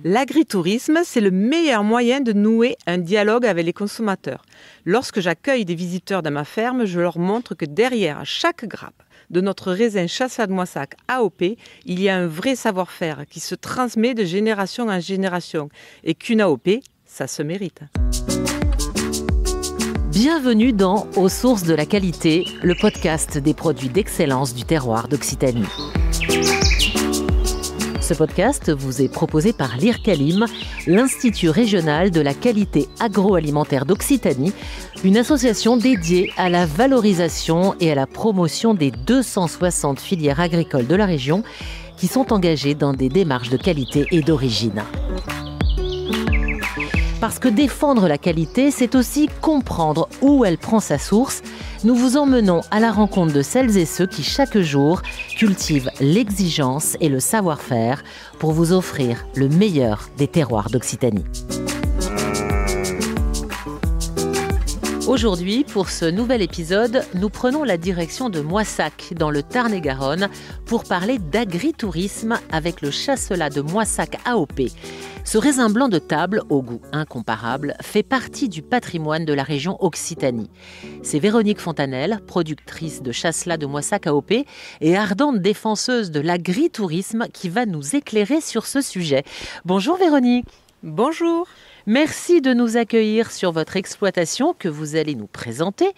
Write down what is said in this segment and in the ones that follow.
L'agritourisme, c'est le meilleur moyen de nouer un dialogue avec les consommateurs. Lorsque j'accueille des visiteurs dans ma ferme, je leur montre que derrière chaque grappe de notre raisin Chasselas de Moissac AOP, il y a un vrai savoir-faire qui se transmet de génération en génération et qu'une AOP, ça se mérite. Bienvenue dans Aux sources de la qualité, le podcast des produits d'excellence du terroir d'Occitanie. Ce podcast vous est proposé par l'IRCALIM, l'Institut régional de la qualité agroalimentaire d'Occitanie, une association dédiée à la valorisation et à la promotion des 260 filières agricoles de la région qui sont engagées dans des démarches de qualité et d'origine. Parce que défendre la qualité, c'est aussi comprendre où elle prend sa source. Nous vous emmenons à la rencontre de celles et ceux qui, chaque jour, cultivent l'exigence et le savoir-faire pour vous offrir le meilleur des terroirs d'Occitanie. Aujourd'hui, pour ce nouvel épisode, nous prenons la direction de Moissac, dans le Tarn-et-Garonne, pour parler d'agritourisme avec le Chasselas de Moissac AOP. Ce raisin blanc de table, au goût incomparable, fait partie du patrimoine de la région Occitanie. C'est Véronique Fontanelle, productrice de Chasselas de Moissac AOP et ardente défenseuse de l'agritourisme, qui va nous éclairer sur ce sujet. Bonjour Véronique. Bonjour. Merci de nous accueillir sur votre exploitation que vous allez nous présenter.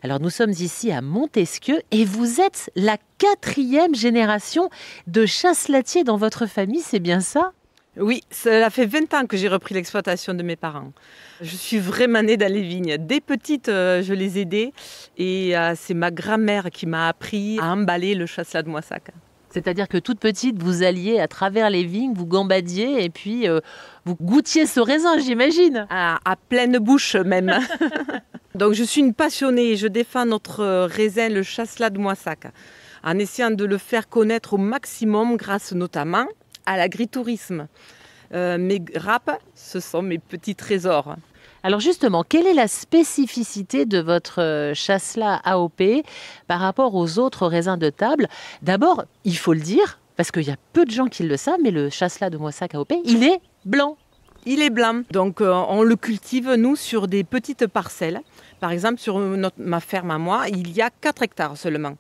Alors nous sommes ici à Montesquieu et vous êtes la 4e génération de chasselatiers dans votre famille, c'est bien ça ? Oui, cela fait 20 ans que j'ai repris l'exploitation de mes parents. Je suis vraiment née dans les vignes. Dès petite, je les aidais et c'est ma grand-mère qui m'a appris à emballer le Chasselas de Moissac. C'est-à-dire que toute petite, vous alliez à travers les vignes, vous gambadiez et puis vous goûtiez ce raisin, j'imagine. À pleine bouche même. Donc je suis une passionnée, je défends notre raisin, le Chasselas de Moissac, en essayant de le faire connaître au maximum grâce notamment à l'agritourisme. Mes grappes, ce sont mes petits trésors. Alors justement, quelle est la spécificité de votre Chasselas AOP par rapport aux autres raisins de table ? D'abord, il faut le dire, parce qu'il y a peu de gens qui le savent, mais le Chasselas de Moissac AOP, il est blanc. Il est blanc, donc on le cultive, nous, sur des petites parcelles. Par exemple, sur ma ferme à moi, il y a 4 hectares seulement.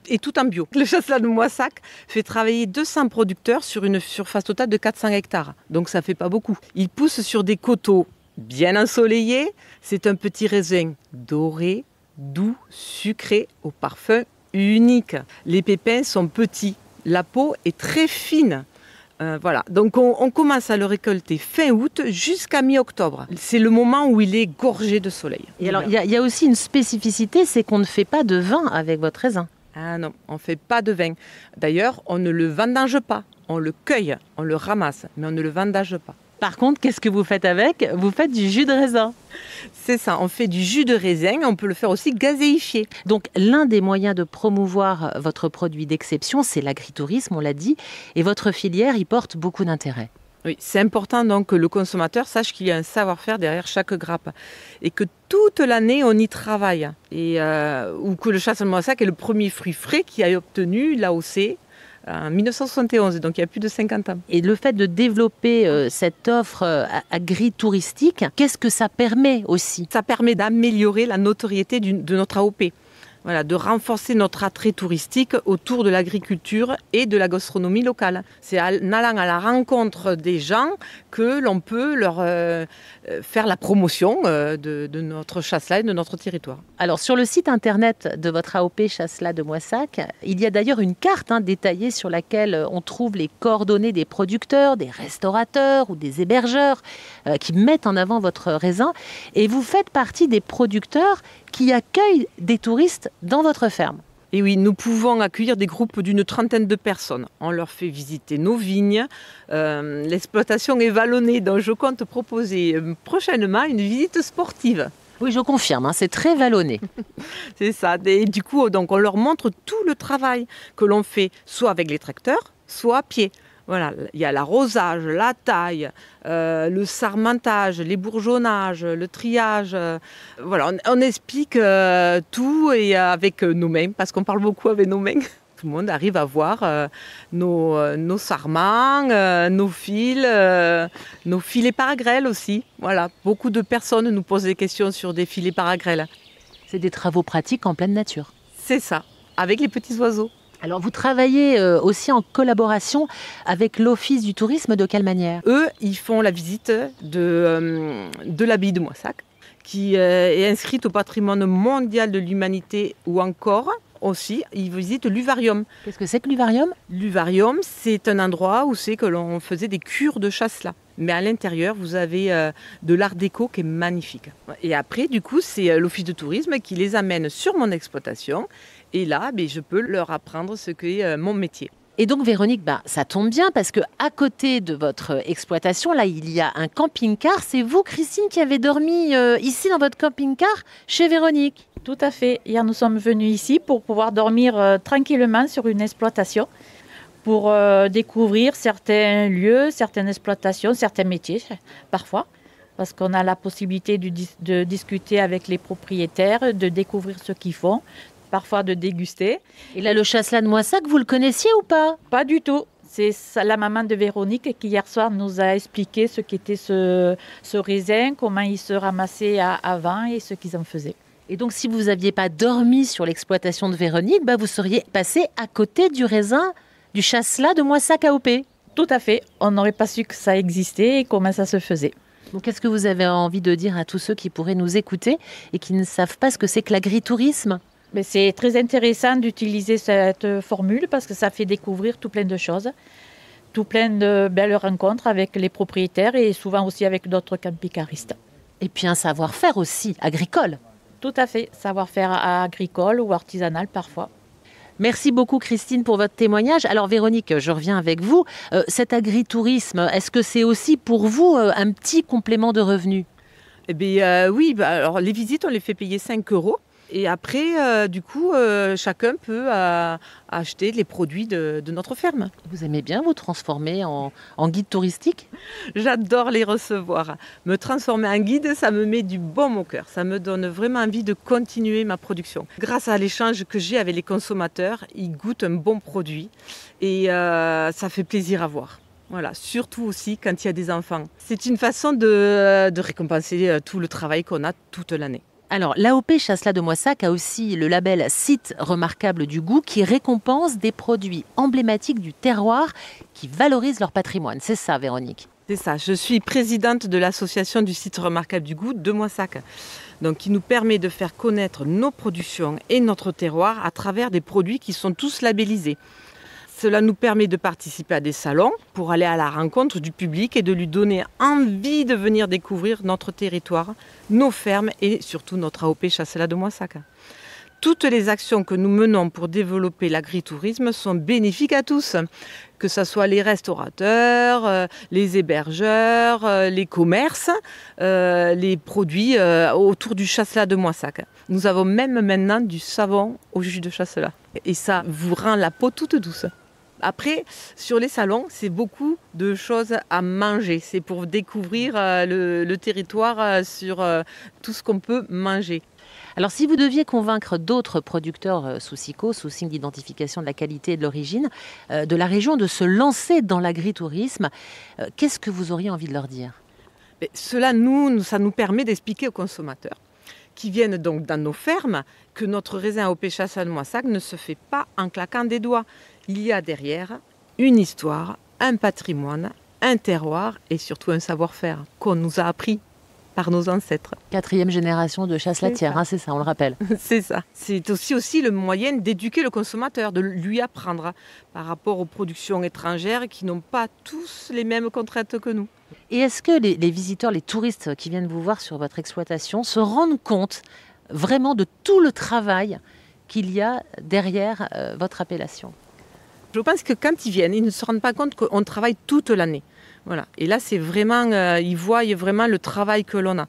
Et tout en bio. Le Chasselas de Moissac fait travailler 200 producteurs sur une surface totale de 400 hectares. Donc ça ne fait pas beaucoup. Il pousse sur des coteaux bien ensoleillés. C'est un petit raisin doré, doux, sucré, au parfum unique. Les pépins sont petits. La peau est très fine. Voilà. Donc on commence à le récolter fin août jusqu'à mi-octobre. C'est le moment où il est gorgé de soleil. Et alors il y a aussi une spécificité, c'est qu'on ne fait pas de vin avec votre raisin. Ah non, on ne fait pas de vin. D'ailleurs, on ne le vendange pas. On le cueille, on le ramasse, mais on ne le vendange pas. Par contre, qu'est-ce que vous faites avec ? Vous faites du jus de raisin. C'est ça, on fait du jus de raisin, on peut le faire aussi gazéifié. Donc l'un des moyens de promouvoir votre produit d'exception, c'est l'agritourisme, on l'a dit, et votre filière y porte beaucoup d'intérêt. Oui, c'est important donc que le consommateur sache qu'il y a un savoir-faire derrière chaque grappe et que toute l'année on y travaille. Ou que le Chasselas de Moissac est le premier fruit frais qui a obtenu l'AOC en 1971, donc il y a plus de 50 ans. Et le fait de développer cette offre agritouristique, qu'est-ce que ça permet aussi ? Ça permet d'améliorer la notoriété de notre AOP. Voilà, de renforcer notre attrait touristique autour de l'agriculture et de la gastronomie locale. C'est en allant à la rencontre des gens que l'on peut leur faire la promotion de notre Chasselas et de notre territoire. Alors sur le site internet de votre AOP Chasselas de Moissac, il y a d'ailleurs une carte détaillée sur laquelle on trouve les coordonnées des producteurs, des restaurateurs ou des hébergeurs qui mettent en avant votre raisin. Et vous faites partie des producteurs qui accueillent des touristes dans votre ferme. Et oui, nous pouvons accueillir des groupes d'une 30aine de personnes. On leur fait visiter nos vignes. L'exploitation est vallonnée, donc je compte proposer prochainement une visite sportive. Oui, je confirme, c'est très vallonné. C'est ça. Et du coup, donc, on leur montre tout le travail que l'on fait, soit avec les tracteurs, soit à pied. Voilà, il y a l'arrosage, la taille, le sarmentage, les bourgeonnages, le triage. Voilà, on explique tout et avec nos mains, parce qu'on parle beaucoup avec nos mains. Tout le monde arrive à voir nos sarments, nos fils, nos filets paragrèles aussi. Voilà, beaucoup de personnes nous posent des questions sur des filets paragrèles. C'est des travaux pratiques en pleine nature. C'est ça, avec les petits oiseaux. Alors vous travaillez aussi en collaboration avec l'Office du tourisme, de quelle manière? Eux, ils font la visite de l'abbaye de Moissac, qui est inscrite au patrimoine mondial de l'humanité, ou encore aussi, ils visitent l'Uvarium. Qu'est-ce que c'est que l'Uvarium? L'Uvarium, c'est un endroit où c'est que l'on faisait des cures de chasselas. Mais à l'intérieur, vous avez de l'art déco qui est magnifique. Et après, du coup, c'est l'Office de tourisme qui les amène sur mon exploitation. Et là, je peux leur apprendre ce qu'est mon métier. Et donc Véronique, ça tombe bien parce que à côté de votre exploitation, là, il y a un camping-car. C'est vous, Christine, qui avez dormi ici dans votre camping-car chez Véronique? Tout à fait. Hier, nous sommes venus ici pour pouvoir dormir tranquillement sur une exploitation, pour découvrir certains lieux, certaines exploitations, certains métiers, parfois, parce qu'on a la possibilité de discuter avec les propriétaires, de découvrir ce qu'ils font, parfois de déguster. Et là, le chasselas de Moissac, vous le connaissiez ou pas? Pas du tout. C'est la maman de Véronique qui hier soir nous a expliqué ce qu'était ce raisin, comment il se ramassait avant et ce qu'ils en faisaient. Et donc, si vous n'aviez pas dormi sur l'exploitation de Véronique, vous seriez passé à côté du raisin du chasselas de Moissac AOP. Tout à fait. On n'aurait pas su que ça existait et comment ça se faisait. Donc, qu'est-ce que vous avez envie de dire à tous ceux qui pourraient nous écouter et qui ne savent pas ce que c'est que l'agritourisme? Mais c'est très intéressant d'utiliser cette formule parce que ça fait découvrir tout plein de choses, tout plein de belles rencontres avec les propriétaires et souvent aussi avec d'autres camping-caristes. Et puis un savoir-faire aussi agricole. Tout à fait, savoir-faire agricole ou artisanal parfois. Merci beaucoup Christine pour votre témoignage. Alors Véronique, je reviens avec vous. Cet agritourisme, est-ce que c'est aussi pour vous un petit complément de revenus? Oui, alors les visites, on les fait payer 5 €. Et après, du coup, chacun peut acheter les produits de notre ferme. Vous aimez bien vous transformer en guide touristique? J'adore les recevoir. Me transformer en guide, ça me met du baume au cœur. Ça me donne vraiment envie de continuer ma production. Grâce à l'échange que j'ai avec les consommateurs, ils goûtent un bon produit et ça fait plaisir à voir. Voilà, surtout aussi quand il y a des enfants. C'est une façon de récompenser tout le travail qu'on a toute l'année. Alors, l'AOP Chasselas de Moissac a aussi le label Site remarquable du goût qui récompense des produits emblématiques du terroir qui valorisent leur patrimoine. C'est ça, Véronique? C'est ça. Je suis présidente de l'association du Site remarquable du goût de Moissac, donc qui nous permet de faire connaître nos productions et notre terroir à travers des produits qui sont tous labellisés. Cela nous permet de participer à des salons pour aller à la rencontre du public et de lui donner envie de venir découvrir notre territoire, nos fermes et surtout notre AOP Chasselas de Moissac. Toutes les actions que nous menons pour développer l'agritourisme sont bénéfiques à tous, que ce soit les restaurateurs, les hébergeurs, les commerces, les produits autour du Chasselas de Moissac. Nous avons même maintenant du savon au jus de chasselas et ça vous rend la peau toute douce. Après, sur les salons, c'est beaucoup de choses à manger. C'est pour découvrir le territoire sur tout ce qu'on peut manger. Alors, si vous deviez convaincre d'autres producteurs sous SIQO, sous signe d'identification de la qualité et de l'origine, de la région, de se lancer dans l'agritourisme, qu'est-ce que vous auriez envie de leur dire? Cela, ça nous permet d'expliquer aux consommateurs qui viennent donc dans nos fermes que notre raisin AOP Chasselas de Moissac ne se fait pas en claquant des doigts. Il y a derrière une histoire, un patrimoine, un terroir et surtout un savoir-faire qu'on nous a appris par nos ancêtres. 4e génération de chasselatières, c'est ça, on le rappelle. C'est ça. C'est aussi le moyen d'éduquer le consommateur, de lui apprendre par rapport aux productions étrangères qui n'ont pas tous les mêmes contraintes que nous. Et est-ce que les visiteurs, les touristes qui viennent vous voir sur votre exploitation se rendent compte vraiment de tout le travail qu'il y a derrière votre appellation? Je pense que quand ils viennent, ils ne se rendent pas compte qu'on travaille toute l'année. Voilà. Et là, c'est vraiment, ils voient vraiment le travail que l'on a.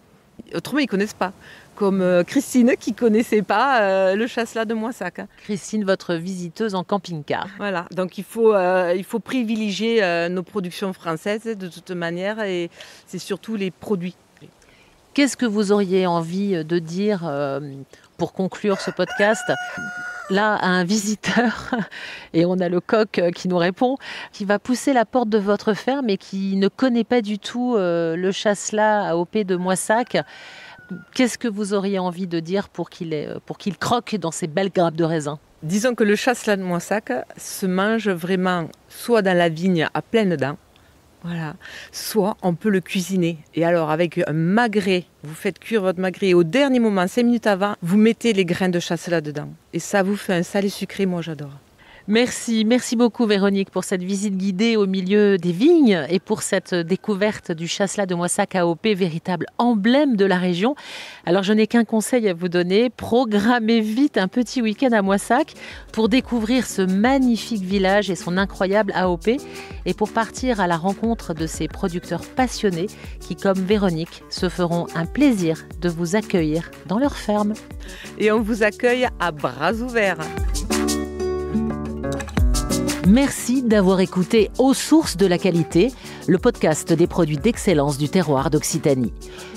Autrement, ils ne connaissent pas. Comme Christine qui ne connaissait pas le Chasselas de Moissac. Christine, votre visiteuse en camping-car. Voilà, donc il faut privilégier nos productions françaises de toute manière et c'est surtout les produits. Qu'est-ce que vous auriez envie de dire pour conclure ce podcast là à un visiteur, et on a le coq qui nous répond, qui va pousser la porte de votre ferme et qui ne connaît pas du tout le chasselas AOP de Moissac. Qu'est-ce que vous auriez envie de dire pour qu'il croque dans ces belles grappes de raisin? Disons que le chasselas de Moissac se mange vraiment soit dans la vigne à pleines dents, voilà, soit on peut le cuisiner. Et alors avec un magret, vous faites cuire votre magret et au dernier moment, 5 minutes avant, vous mettez les grains de chasselas dedans. Et ça vous fait un salé sucré, moi j'adore. Merci beaucoup Véronique pour cette visite guidée au milieu des vignes et pour cette découverte du chasselas de Moissac AOP, véritable emblème de la région. Alors je n'ai qu'un conseil à vous donner, programmez vite un petit week-end à Moissac pour découvrir ce magnifique village et son incroyable AOP et pour partir à la rencontre de ces producteurs passionnés qui, comme Véronique, se feront un plaisir de vous accueillir dans leur ferme. Et on vous accueille à bras ouverts. Merci d'avoir écouté Aux sources de la qualité, le podcast des produits d'excellence du terroir d'Occitanie.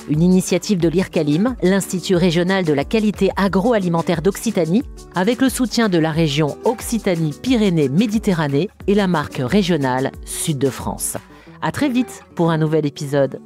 Une initiative de l'IRCALIM, l'Institut régional de la qualité agroalimentaire d'Occitanie, avec le soutien de la région Occitanie-Pyrénées-Méditerranée et la marque régionale Sud de France. À très vite pour un nouvel épisode.